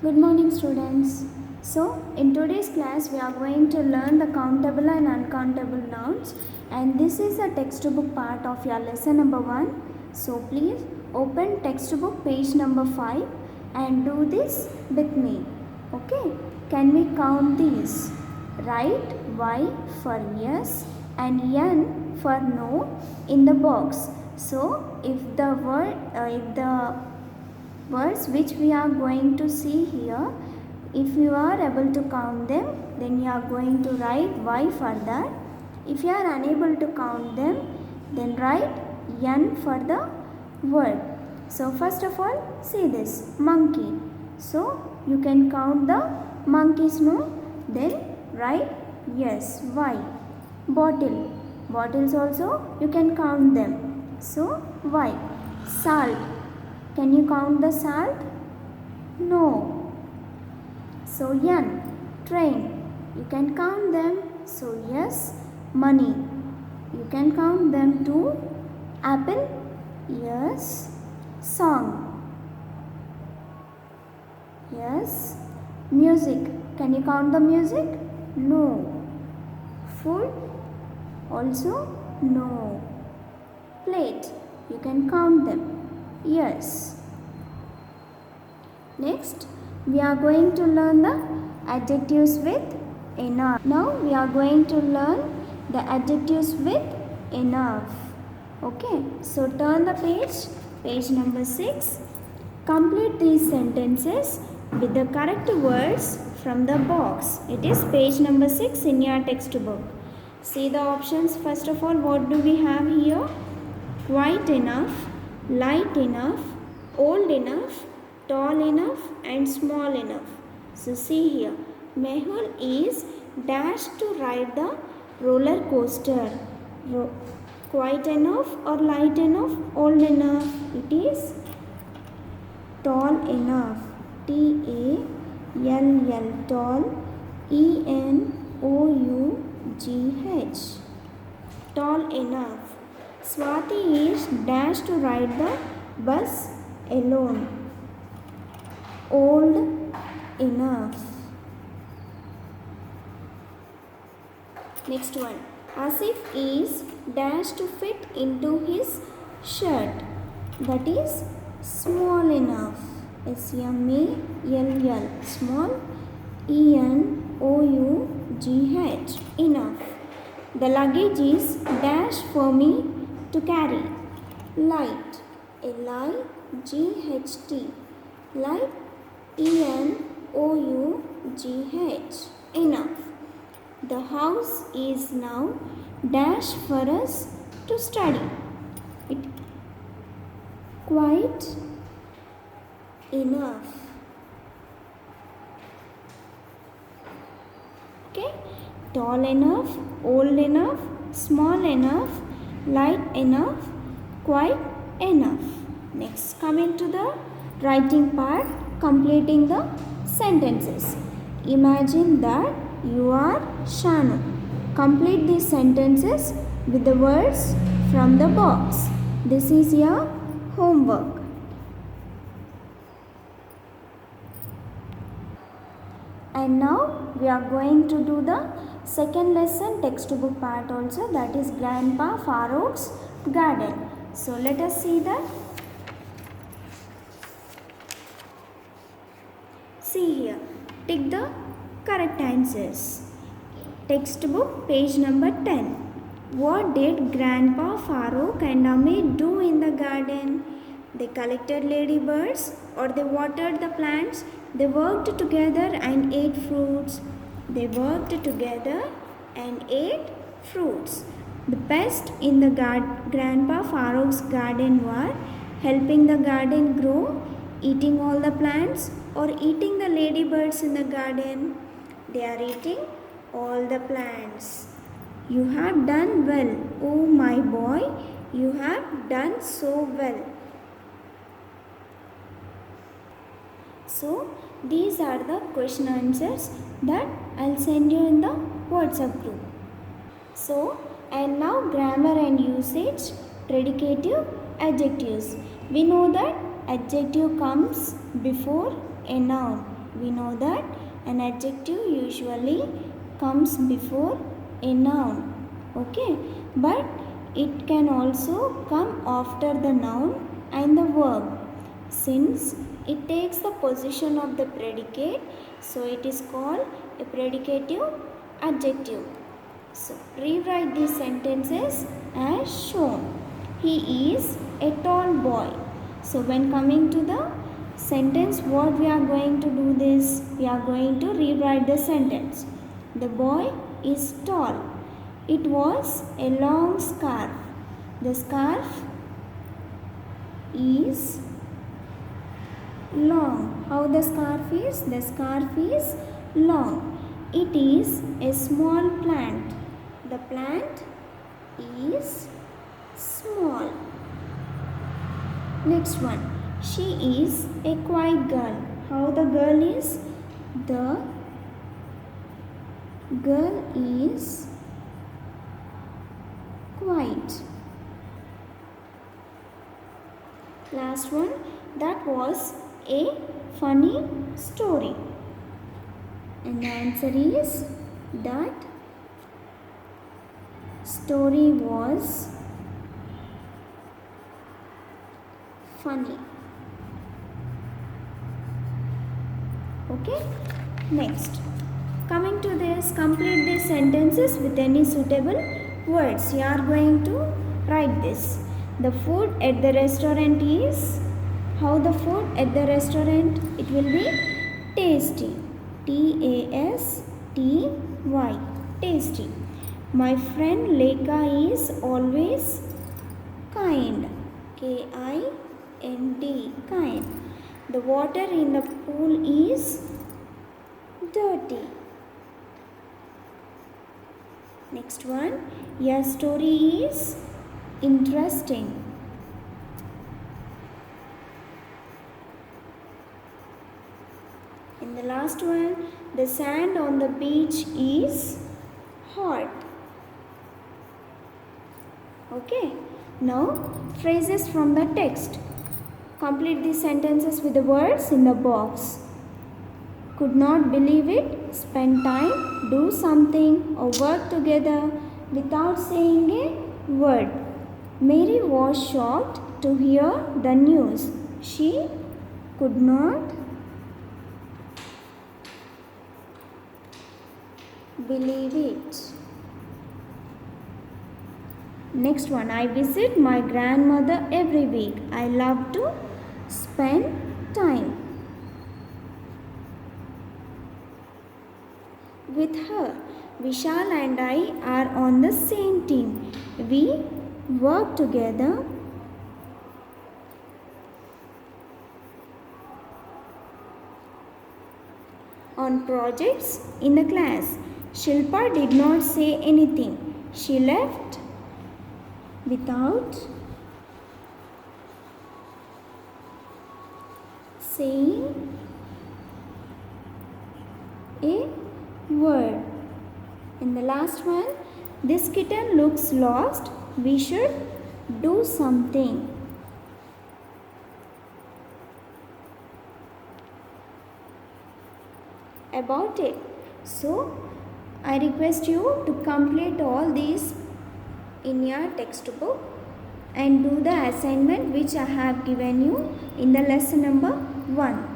Good morning, students. So, in today's class, we are going to learn the countable and uncountable nouns, and this is a textbook part of your lesson number 1. So, please open textbook page number 5 and do this with me. Okay, can we count these? Write Y for yes and N for no in the box. So, if the words which we are going to see here, if you are able to count them, then you are going to write Y for that. If you are unable to count them, then write N for the word. So first of all, see this monkey. So you can count the monkeys, no? Then write yes, Y. Bottle. Bottles also you can count them. So Y. Salt. Can you count the salt? No. So N. Train. You can count them. So yes. Money. You can count them too. Apple. Yes. Song. Yes. Music. Can you count the music? No. Food. Also no. Plate. You can count them. Yes. Next, we are going to learn the adjectives with enough. Now, we are going to learn the adjectives with enough. Okay, so turn the page number 6. Complete these sentences with the correct words from the box. It is page number 6 in your textbook. See the options. First of all, what do we have here? Quite enough, light enough, old enough, tall enough and small enough. So see here, Mehul is dashed to ride the roller coaster. Quite enough or light enough, old enough. It is tall enough. T-A-L-L, tall, E-N-O-U-G-H. Tall enough. Swati is dashed to ride the bus alone. Old enough. Next one. Asif is dashed to fit into his shirt. That is small enough. S-M-A-L-L. Small. E-N-O-U-G-H. Enough. The luggage is dash for me to carry. Light. L-I-G-H-T. Light. E-N-O-U-G-H. Enough. The house is now dash for us to study. It quite enough. Okay. Tall enough, old enough, small enough, light enough, quite enough. Next, coming to the writing part, completing the sentences. Imagine that you are Shanu. Complete these sentences with the words from the box. This is your homework. And now we are going to do the second lesson textbook part also, that is Grandpa Farooq's garden. So let us see that. See here, tick the correct answers. Textbook page number 10. What did Grandpa Farooq and Amit do in the garden? They collected ladybirds or they watered the plants. They worked together and ate fruits. They worked together and ate fruits. The best in the Grandpa Farooq's garden were helping the garden grow, eating all the plants, or eating the ladybirds in the garden. They are eating all the plants. You have done well, oh my boy. You have done so well. So, these are the question answers that I'll send you in the WhatsApp group. So, and now grammar and usage, predicative adjectives. We know that adjective comes before a noun. We know that an adjective usually comes before a noun. Okay, but it can also come after the noun and the verb. Since it takes the position of the predicate, so it is called a predicative adjective. So rewrite these sentences as shown. He is a tall boy. So when coming to the sentence, what we are going to do this? We are going to rewrite the sentence. The boy is tall. It was a long scarf. The scarf is long. How the scarf is? The scarf is long. It is a small plant. The plant is small. Next one. She is a quiet girl. How the girl is? The girl is quiet. Last one. That was a funny story. And the answer is that story was funny. Okay, next. Coming to this, complete these sentences with any suitable words. You are going to write this. The food at the restaurant is, how the food at the restaurant? It will be tasty. Tasty. Tasty. My friend Lekha is always kind. Kind. Kind. The water in the pool is dirty. Next one. Your story is interesting. And the last one. The sand on the beach is hot. Okay. Now phrases from the text. Complete these sentences with the words in the box. Could not believe it. Spend time, do something or work together without saying a word. Mary was shocked to hear the news. She could not believe it. Next one. I visit my grandmother every week. I love to spend time with her. Vishal and I are on the same team. We work together on projects in the class. Shilpa did not say anything. She left without saying a word. And the last one, this kitten looks lost. We should do something about it. So I request you to complete all these in your textbook and do the assignment which I have given you in the lesson number 1.